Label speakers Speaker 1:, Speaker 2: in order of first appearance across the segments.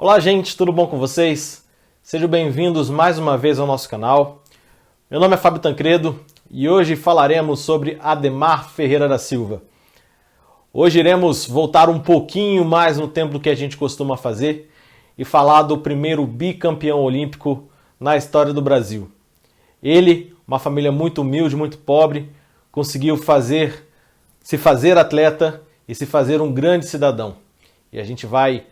Speaker 1: Olá gente, tudo bom com vocês? Sejam bem-vindos mais uma vez ao nosso canal. Meu nome é Fábio Tancredo e hoje falaremos sobre Ademar Ferreira da Silva. Hoje iremos voltar um pouquinho mais no tempo do que a gente costuma fazer e falar do primeiro bicampeão olímpico na história do Brasil. Ele, uma família muito humilde, muito pobre, conseguiu se fazer atleta e se fazer um grande cidadão. E a gente vai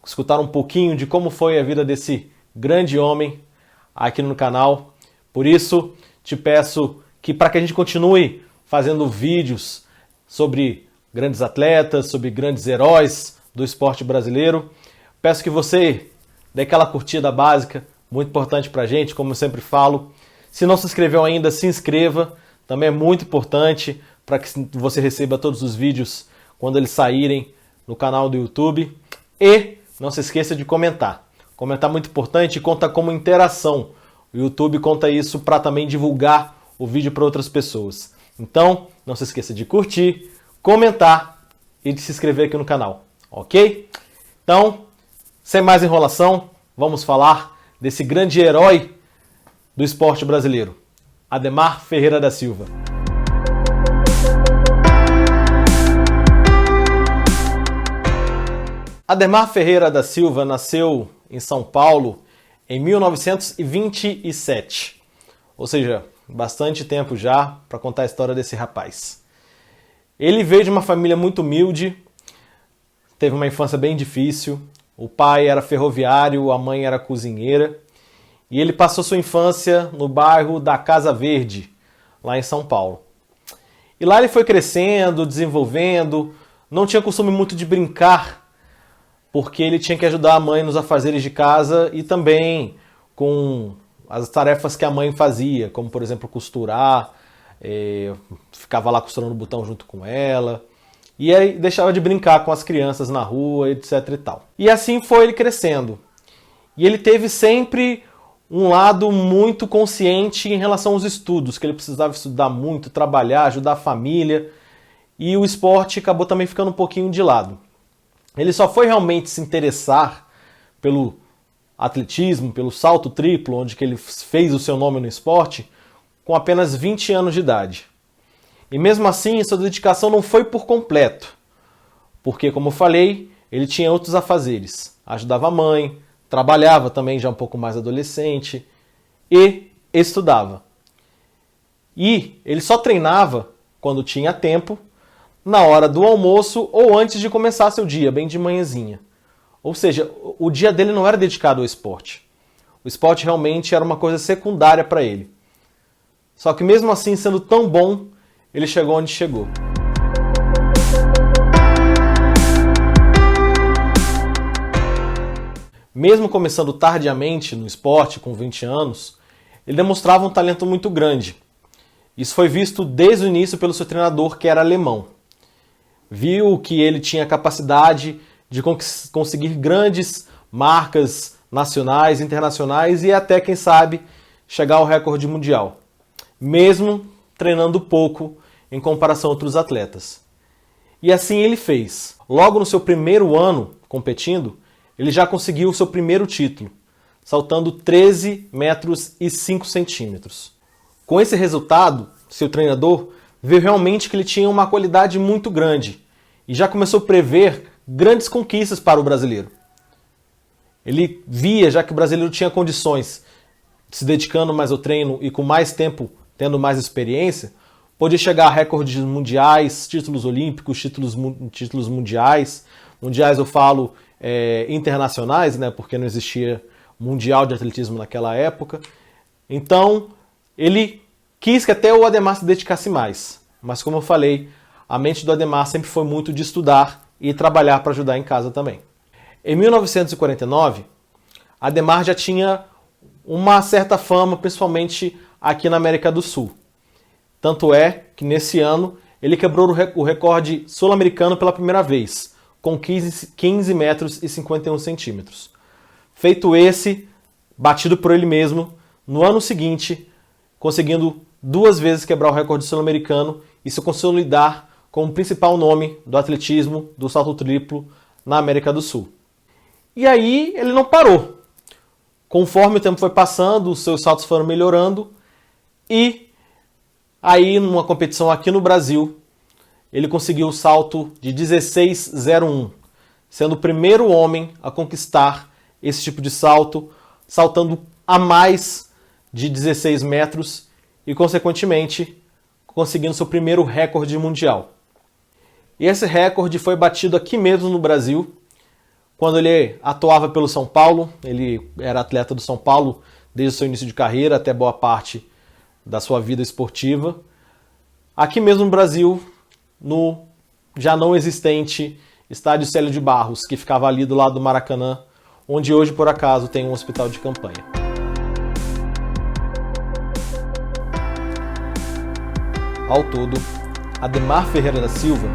Speaker 1: escutar um pouquinho de como foi a vida desse grande homem aqui no canal. Por isso, te peço que para que a gente continue fazendo vídeos sobre grandes atletas, sobre grandes heróis do esporte brasileiro, peço que você dê aquela curtida básica, muito importante para a gente, como eu sempre falo. Se não se inscreveu ainda, se inscreva, também é muito importante para que você receba todos os vídeos quando eles saírem no canal do YouTube. E não se esqueça de comentar. Comentar é muito importante e conta como interação. O YouTube conta isso para também divulgar o vídeo para outras pessoas. Então, não se esqueça de curtir, comentar e de se inscrever aqui no canal, ok? Então, sem mais enrolação, vamos falar desse grande herói do esporte brasileiro, Ademar Ferreira da Silva. Ademar Ferreira da Silva nasceu em São Paulo em 1927, ou seja, bastante tempo já para contar a história desse rapaz. Ele veio de uma família muito humilde, teve uma infância bem difícil, o pai era ferroviário, a mãe era cozinheira, e ele passou sua infância no bairro da Casa Verde, lá em São Paulo. E lá ele foi crescendo, desenvolvendo, não tinha costume muito de brincar, porque ele tinha que ajudar a mãe nos afazeres de casa e também com as tarefas que a mãe fazia, como, por exemplo, costurar, ficava lá costurando o botão junto com ela, e aí deixava de brincar com as crianças na rua, etc e tal. E assim foi ele crescendo. E ele teve sempre um lado muito consciente em relação aos estudos, que ele precisava estudar muito, trabalhar, ajudar a família, e o esporte acabou também ficando um pouquinho de lado. Ele só foi realmente se interessar pelo atletismo, pelo salto triplo, onde que ele fez o seu nome no esporte, com apenas 20 anos de idade. E mesmo assim, sua dedicação não foi por completo, porque, como eu falei, ele tinha outros afazeres. Ajudava a mãe, trabalhava também já um pouco mais adolescente e estudava. E ele só treinava quando tinha tempo, na hora do almoço ou antes de começar seu dia, bem de manhãzinha. Ou seja, o dia dele não era dedicado ao esporte. O esporte realmente era uma coisa secundária para ele. Só que mesmo assim, sendo tão bom, ele chegou onde chegou. Mesmo começando tardiamente no esporte, com 20 anos, ele demonstrava um talento muito grande. Isso foi visto desde o início pelo seu treinador, que era alemão. Viu que ele tinha capacidade de conseguir grandes marcas nacionais, internacionais e até, quem sabe, chegar ao recorde mundial, mesmo treinando pouco em comparação a outros atletas. E assim ele fez. Logo no seu primeiro ano competindo, ele já conseguiu o seu primeiro título, saltando 13 metros e 5 centímetros. Com esse resultado, seu treinador viu realmente que ele tinha uma qualidade muito grande e já começou a prever grandes conquistas para o brasileiro. Ele via já que o brasileiro tinha condições, se dedicando mais ao treino e com mais tempo, tendo mais experiência, podia chegar a recordes mundiais, títulos olímpicos, títulos mundiais. Mundiais eu falo internacionais, né, porque não existia mundial de atletismo naquela época. Então, ele quis que até o Ademar se dedicasse mais. Mas como eu falei, a mente do Ademar sempre foi muito de estudar e trabalhar para ajudar em casa também. Em 1949, Ademar já tinha uma certa fama, principalmente aqui na América do Sul. Tanto é que nesse ano ele quebrou o recorde sul-americano pela primeira vez, com 15 metros e 51 centímetros. Feito esse, batido por ele mesmo, no ano seguinte, conseguindo 2 vezes quebrar o recorde sul-americano e se consolidar como o principal nome do atletismo, do salto triplo na América do Sul. E aí ele não parou. Conforme o tempo foi passando, os seus saltos foram melhorando e aí numa competição aqui no Brasil, ele conseguiu o salto de 16,01, sendo o primeiro homem a conquistar esse tipo de salto, saltando a mais de 16 metros e, consequentemente, conseguindo seu primeiro recorde mundial. E esse recorde foi batido aqui mesmo no Brasil, quando ele atuava pelo São Paulo. Ele era atleta do São Paulo desde o seu início de carreira até boa parte da sua vida esportiva. Aqui mesmo no Brasil, no já não existente estádio Célio de Barros, que ficava ali do lado do Maracanã, onde hoje, por acaso, tem um hospital de campanha. Ao todo, Ademar Ferreira da Silva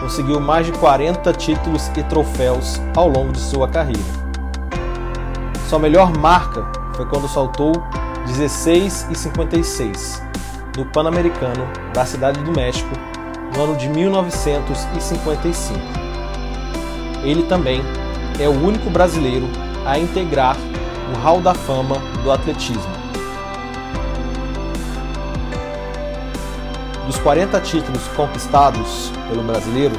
Speaker 1: conseguiu mais de 40 títulos e troféus ao longo de sua carreira. Sua melhor marca foi quando saltou 16,56 no Pan-Americano da Cidade do México, no ano de 1955. Ele também é o único brasileiro a integrar o Hall da Fama do atletismo. Dos 40 títulos conquistados pelo brasileiro,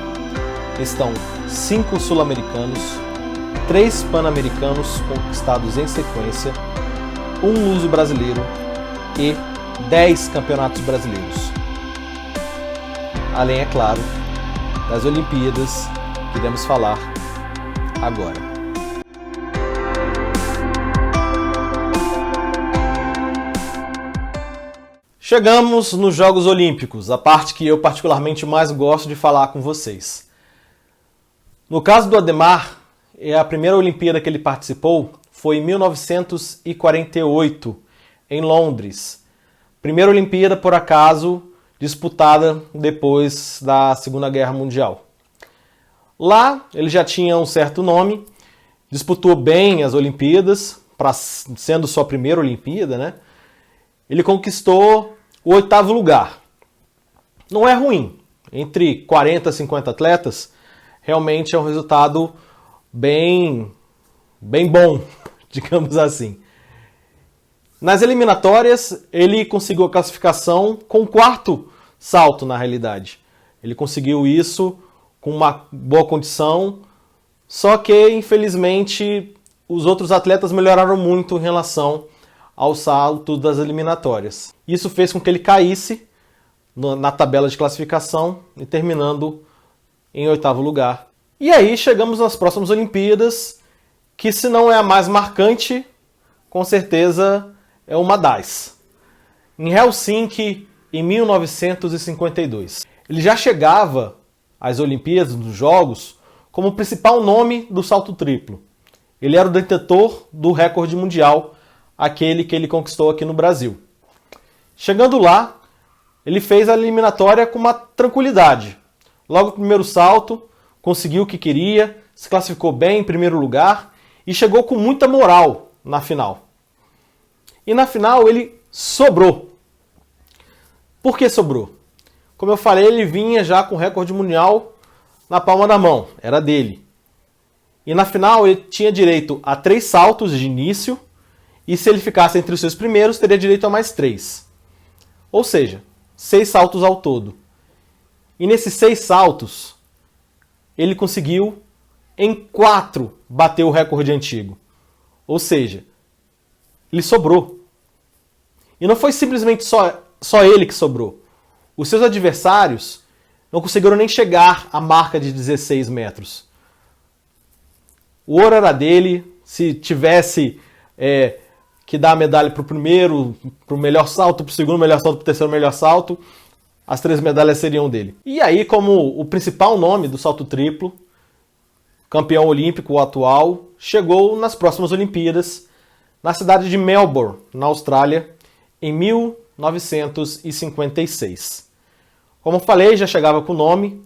Speaker 1: estão 5 sul-americanos, 3 pan-americanos conquistados em sequência, 1 luso-brasileiro e 10 campeonatos brasileiros. Além, é claro, das Olimpíadas, que iremos falar agora. Chegamos nos Jogos Olímpicos, a parte que eu particularmente mais gosto de falar com vocês. No caso do Ademar, a primeira Olimpíada que ele participou foi em 1948, em Londres. Primeira Olimpíada, por acaso, disputada depois da Segunda Guerra Mundial. Lá ele já tinha um certo nome, disputou bem as Olimpíadas, sendo sua primeira Olimpíada, né? Ele conquistou o 8º lugar. Não é ruim. Entre 40 e 50 atletas, realmente é um resultado bem bom, digamos assim. Nas eliminatórias, ele conseguiu a classificação com o 4º salto, na realidade. Ele conseguiu isso com uma boa condição, só que, infelizmente, os outros atletas melhoraram muito em relação ao salto das eliminatórias. Isso fez com que ele caísse na tabela de classificação e terminando em 8º lugar. E aí chegamos nas próximas Olimpíadas, que se não é a mais marcante, com certeza é uma das. Em Helsinki, em 1952. Ele já chegava às Olimpíadas, nos Jogos, como o principal nome do salto triplo. Ele era o detentor do recorde mundial, aquele que ele conquistou aqui no Brasil. Chegando lá, ele fez a eliminatória com uma tranquilidade. Logo no primeiro salto, conseguiu o que queria, se classificou bem em primeiro lugar e chegou com muita moral na final. E na final ele sobrou. Por que sobrou? Como eu falei, ele vinha já com o recorde mundial na palma da mão, era dele. E na final ele tinha direito a 3 saltos de início, e se ele ficasse entre os seus primeiros, teria direito a mais 3. Ou seja, 6 saltos ao todo. E nesses 6 saltos, ele conseguiu, em 4, bater o recorde antigo. Ou seja, ele sobrou. E não foi simplesmente só ele que sobrou. Os seus adversários não conseguiram nem chegar à marca de 16 metros. O ouro era dele. Se tivesse que dar a medalha para o primeiro, para o melhor salto, para o segundo melhor salto, para o terceiro melhor salto, as 3 medalhas seriam dele. E aí, como o principal nome do salto triplo, campeão olímpico atual, chegou nas próximas Olimpíadas, na cidade de Melbourne, na Austrália, em 1956. Como eu falei, já chegava com o nome,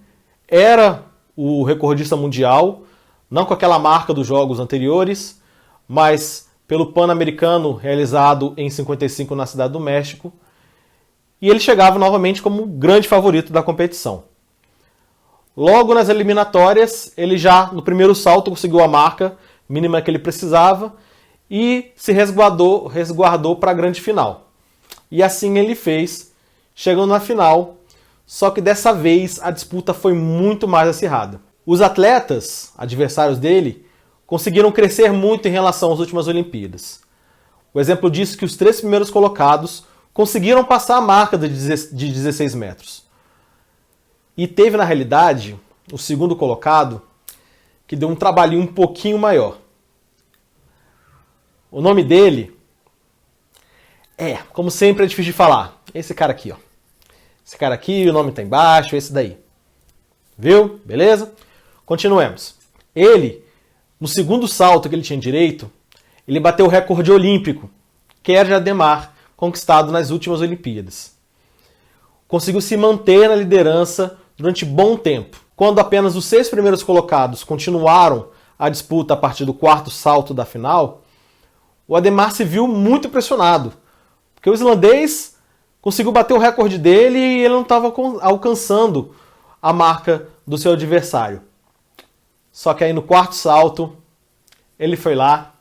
Speaker 1: era o recordista mundial, não com aquela marca dos jogos anteriores, mas pelo Pan-Americano realizado em 55 na Cidade do México, e ele chegava novamente como grande favorito da competição. Logo nas eliminatórias, ele já no primeiro salto conseguiu a marca, mínima que ele precisava e se resguardou para a grande final. E assim ele fez, chegando na final, só que dessa vez a disputa foi muito mais acirrada. Os atletas, adversários dele, conseguiram crescer muito em relação às últimas Olimpíadas. O exemplo disso é que os 3 primeiros colocados conseguiram passar a marca de 16 metros. E teve, na realidade, o segundo colocado, que deu um trabalhinho um pouquinho maior. O nome dele como sempre, é difícil de falar. Esse cara aqui, ó. Esse cara aqui, o nome tá embaixo, esse daí. Viu? Beleza? Continuemos. Ele, no segundo salto que ele tinha direito, ele bateu o recorde olímpico, que era de Ademar, conquistado nas últimas Olimpíadas. Conseguiu se manter na liderança durante bom tempo. Quando apenas os 6 primeiros colocados continuaram a disputa a partir do 4º salto da final, o Ademar se viu muito pressionado, porque o islandês conseguiu bater o recorde dele e ele não estava alcançando a marca do seu adversário. Só que aí no 4º salto, ele foi lá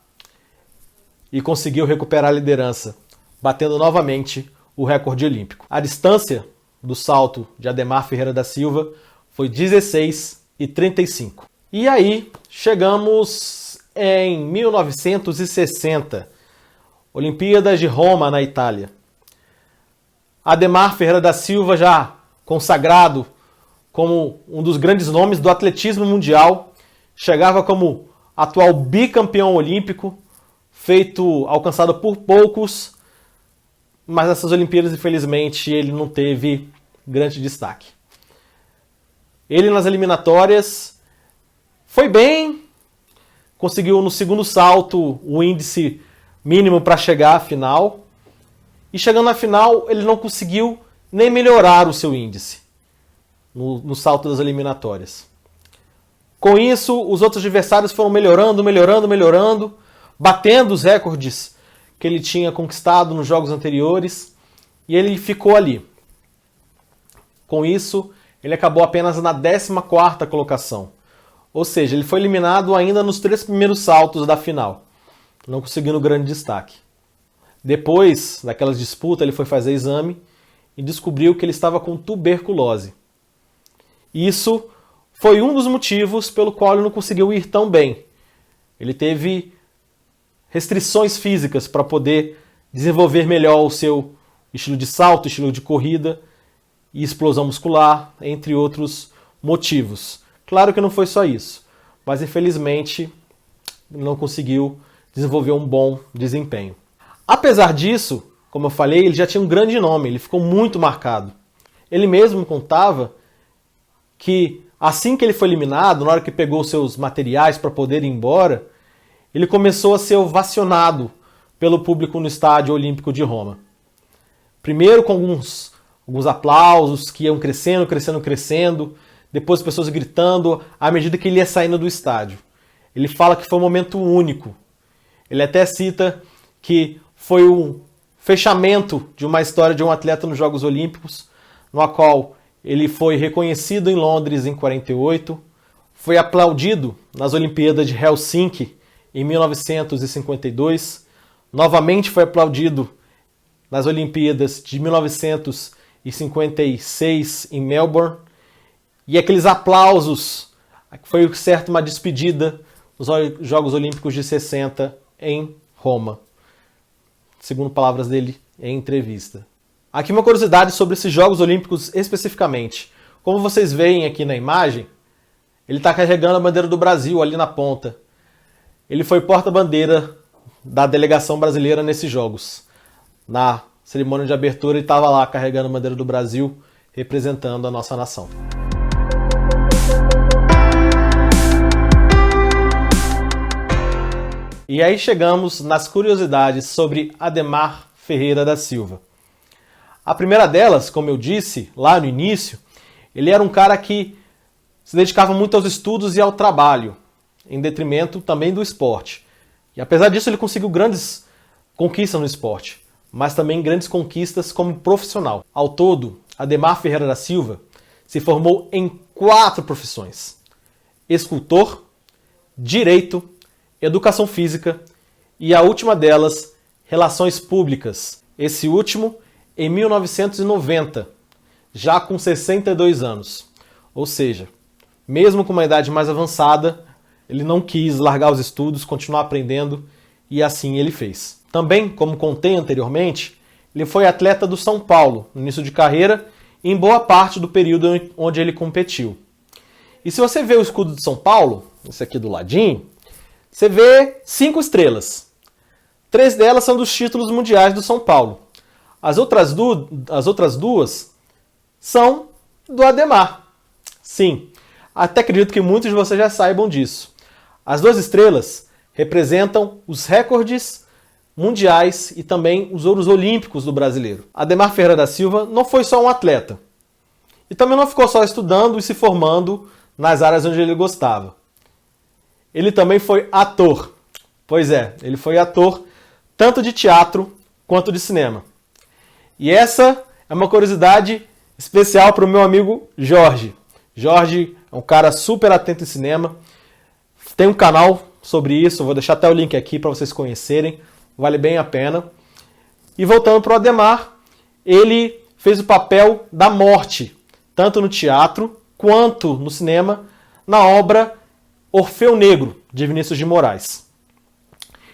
Speaker 1: e conseguiu recuperar a liderança, batendo novamente o recorde olímpico. A distância do salto de Ademar Ferreira da Silva foi 16,35. E aí chegamos em 1960, Olimpíadas de Roma, na Itália. Ademar Ferreira da Silva, já consagrado como um dos grandes nomes do atletismo mundial, chegava como atual bicampeão olímpico, alcançado por poucos, mas nessas Olimpíadas, infelizmente, ele não teve grande destaque. Ele, nas eliminatórias, foi bem, conseguiu no segundo salto o índice mínimo para chegar à final, e chegando na final ele não conseguiu nem melhorar o seu índice no salto das eliminatórias. Com isso, os outros adversários foram melhorando, batendo os recordes que ele tinha conquistado nos jogos anteriores, e ele ficou ali. Com isso, ele acabou apenas na 14ª colocação. Ou seja, ele foi eliminado ainda nos 3 primeiros saltos da final, não conseguindo grande destaque. Depois daquelas disputas, ele foi fazer exame e descobriu que ele estava com tuberculose. Isso foi um dos motivos pelo qual ele não conseguiu ir tão bem. Ele teve restrições físicas para poder desenvolver melhor o seu estilo de salto, estilo de corrida e explosão muscular, entre outros motivos. Claro que não foi só isso, mas infelizmente não conseguiu desenvolver um bom desempenho. Apesar disso, como eu falei, ele já tinha um grande nome, ele ficou muito marcado. Ele mesmo contava que assim que ele foi eliminado, na hora que pegou seus materiais para poder ir embora, ele começou a ser ovacionado pelo público no Estádio Olímpico de Roma. Primeiro com alguns aplausos que iam crescendo, depois pessoas gritando à medida que ele ia saindo do estádio. Ele fala que foi um momento único. Ele até cita que foi um fechamento de uma história de um atleta nos Jogos Olímpicos, no qual ele foi reconhecido em Londres em 48, foi aplaudido nas Olimpíadas de Helsinki em 1952, novamente foi aplaudido nas Olimpíadas de 1956 em Melbourne, e aqueles aplausos foi certo uma despedida nos Jogos Olímpicos de 60 em Roma, segundo palavras dele em entrevista. Aqui uma curiosidade sobre esses Jogos Olímpicos especificamente. Como vocês veem aqui na imagem, ele está carregando a bandeira do Brasil ali na ponta. Ele foi porta-bandeira da delegação brasileira nesses Jogos. Na cerimônia de abertura ele estava lá carregando a bandeira do Brasil, representando a nossa nação. E aí chegamos nas curiosidades sobre Ademar Ferreira da Silva. A primeira delas, como eu disse lá no início, ele era um cara que se dedicava muito aos estudos e ao trabalho, em detrimento também do esporte. E apesar disso ele conseguiu grandes conquistas no esporte, mas também grandes conquistas como profissional. Ao todo, Ademar Ferreira da Silva se formou em 4 profissões: escultor, direito, Educação Física e a última delas, Relações Públicas. Esse último em 1990, já com 62 anos. Ou seja, mesmo com uma idade mais avançada, ele não quis largar os estudos, continuar aprendendo, e assim ele fez. Também, como contei anteriormente, ele foi atleta do São Paulo no início de carreira e em boa parte do período onde ele competiu. E se você vê o escudo de São Paulo, esse aqui do ladinho, você vê 5 estrelas. 3 delas são dos títulos mundiais do São Paulo. As outras duas são do Ademar. Sim, até acredito que muitos de vocês já saibam disso. As 2 estrelas representam os recordes mundiais e também os ouros olímpicos do brasileiro. Ademar Ferreira da Silva não foi só um atleta. E também não ficou só estudando e se formando nas áreas onde ele gostava. Ele também foi ator. Pois é, ele foi ator tanto de teatro quanto de cinema. E essa é uma curiosidade especial para o meu amigo Jorge. Jorge é um cara super atento em cinema. Tem um canal sobre isso, vou deixar até o link aqui para vocês conhecerem. Vale bem a pena. E voltando para o Ademar, ele fez o papel da morte, tanto no teatro quanto no cinema, na obra Orfeu Negro, de Vinícius de Moraes.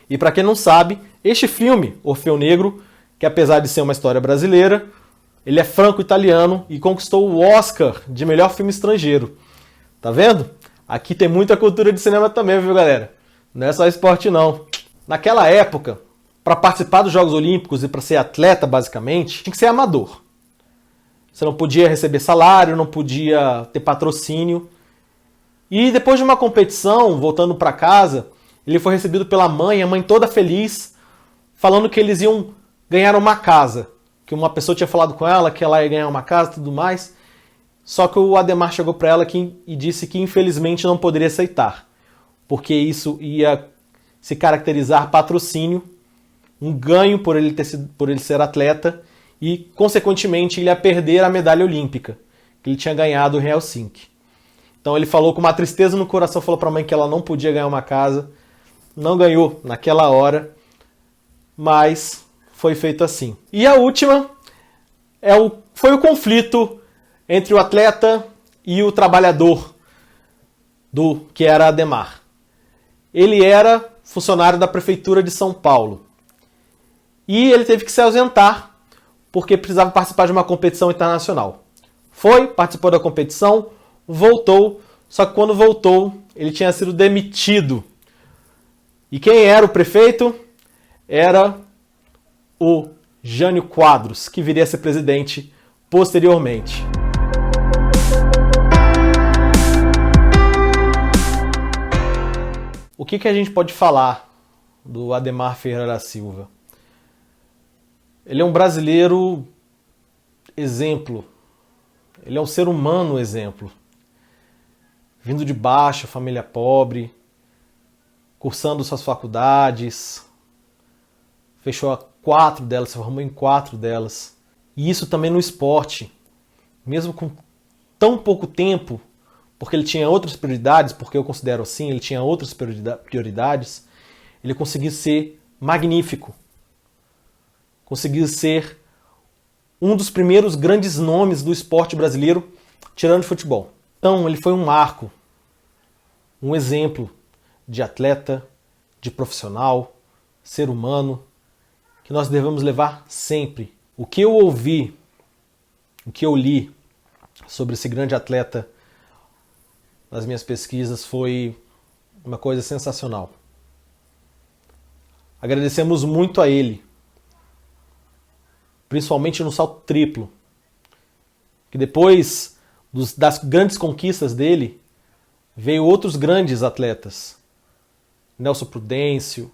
Speaker 1: E para quem não sabe, este filme, Orfeu Negro, que apesar de ser uma história brasileira, ele é franco-italiano e conquistou o Oscar de melhor filme estrangeiro. Tá vendo? Aqui tem muita cultura de cinema também, viu, galera? Não é só esporte, não. Naquela época, para participar dos Jogos Olímpicos e para ser atleta, basicamente, tinha que ser amador. Você não podia receber salário, não podia ter patrocínio. E depois de uma competição, voltando para casa, ele foi recebido pela mãe, a mãe toda feliz, falando que eles iam ganhar uma casa. Que uma pessoa tinha falado com ela que ela ia ganhar uma casa e tudo mais. Só que o Ademar chegou para ela e disse que infelizmente não poderia aceitar. Porque isso ia se caracterizar patrocínio, um ganho por ele ser atleta e, consequentemente, ele ia perder a medalha olímpica que ele tinha ganhado em Helsinki. Então ele falou com uma tristeza no coração, falou para a mãe que ela não podia ganhar uma casa. Não ganhou naquela hora, mas foi feito assim. E a última foi o conflito entre o atleta e o trabalhador que era Ademar. Ele era funcionário da Prefeitura de São Paulo. E ele teve que se ausentar porque precisava participar de uma competição internacional. Participou da competição, voltou, só que quando voltou, ele tinha sido demitido. E quem era o prefeito? Era o Jânio Quadros, que viria a ser presidente posteriormente. O que a gente pode falar do Ademar Ferreira da Silva? Ele é um brasileiro exemplo. Ele é um ser humano exemplo. Vindo de baixo, família pobre, cursando suas faculdades, fechou 4 delas, se formou em 4 delas. E isso também no esporte. Mesmo com tão pouco tempo, porque ele tinha outras prioridades, porque eu considero assim, ele tinha outras prioridades, ele conseguiu ser magnífico. Conseguiu ser um dos primeiros grandes nomes do esporte brasileiro, tirando de futebol. Então, ele foi um marco, um exemplo de atleta, de profissional, ser humano, que nós devemos levar sempre. O que eu ouvi, o que eu li sobre esse grande atleta nas minhas pesquisas foi uma coisa sensacional. Agradecemos muito a ele, principalmente no salto triplo, que depois das grandes conquistas dele, veio outros grandes atletas. Nelson Prudêncio,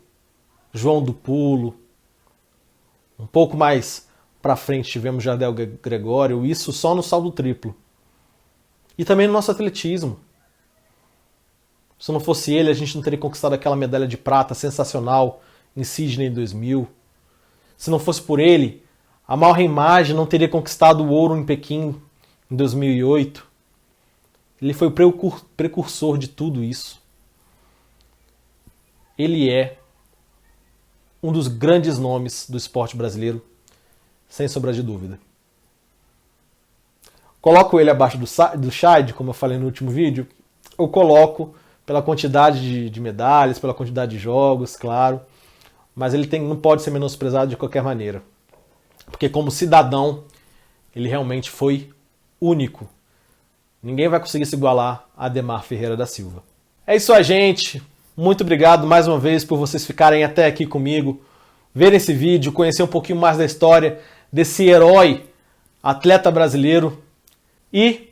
Speaker 1: João do Pulo. Um pouco mais para frente tivemos Jardel Gregório, isso só no salto triplo. E também no nosso atletismo. Se não fosse ele, a gente não teria conquistado aquela medalha de prata sensacional em Sydney em 2000. Se não fosse por ele, a Maureen Imagem não teria conquistado o ouro em Pequim em 2008. Ele foi o precursor de tudo isso. ele é um dos grandes nomes do esporte brasileiro, sem sombra de dúvida. Coloco ele abaixo do Shade, como eu falei no último vídeo. Eu coloco pela quantidade de medalhas, pela quantidade de jogos, claro. Mas ele não pode ser menosprezado de qualquer maneira. Porque como cidadão, ele realmente foi único. Ninguém vai conseguir se igualar a Adhemar Ferreira da Silva. É isso aí, gente. Muito obrigado mais uma vez por vocês ficarem até aqui comigo, ver esse vídeo, conhecer um pouquinho mais da história desse herói, atleta brasileiro. E,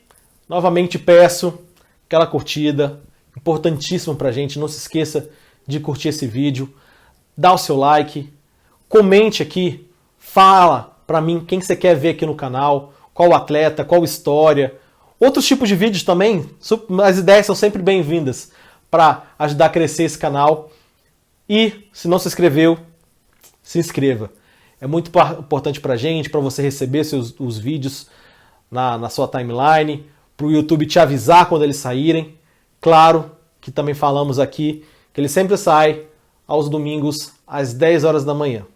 Speaker 1: novamente, peço aquela curtida, importantíssimo pra gente. Não se esqueça de curtir esse vídeo, dá o seu like, comente aqui, fala pra mim quem você quer ver aqui no canal, qual atleta, qual história. Outros tipos de vídeos também, as ideias são sempre bem-vindas para ajudar a crescer esse canal. E, se não se inscreveu, se inscreva. É muito importante pra gente, para você receber os vídeos na sua timeline, para o YouTube te avisar quando eles saírem. Claro que também falamos aqui que ele sempre sai aos domingos às 10 horas da manhã.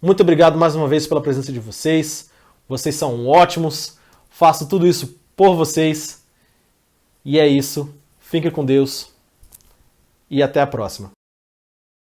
Speaker 1: Muito obrigado mais uma vez pela presença de vocês. Vocês são ótimos. Faço tudo isso por vocês. E é isso. Fiquem com Deus. E até a próxima.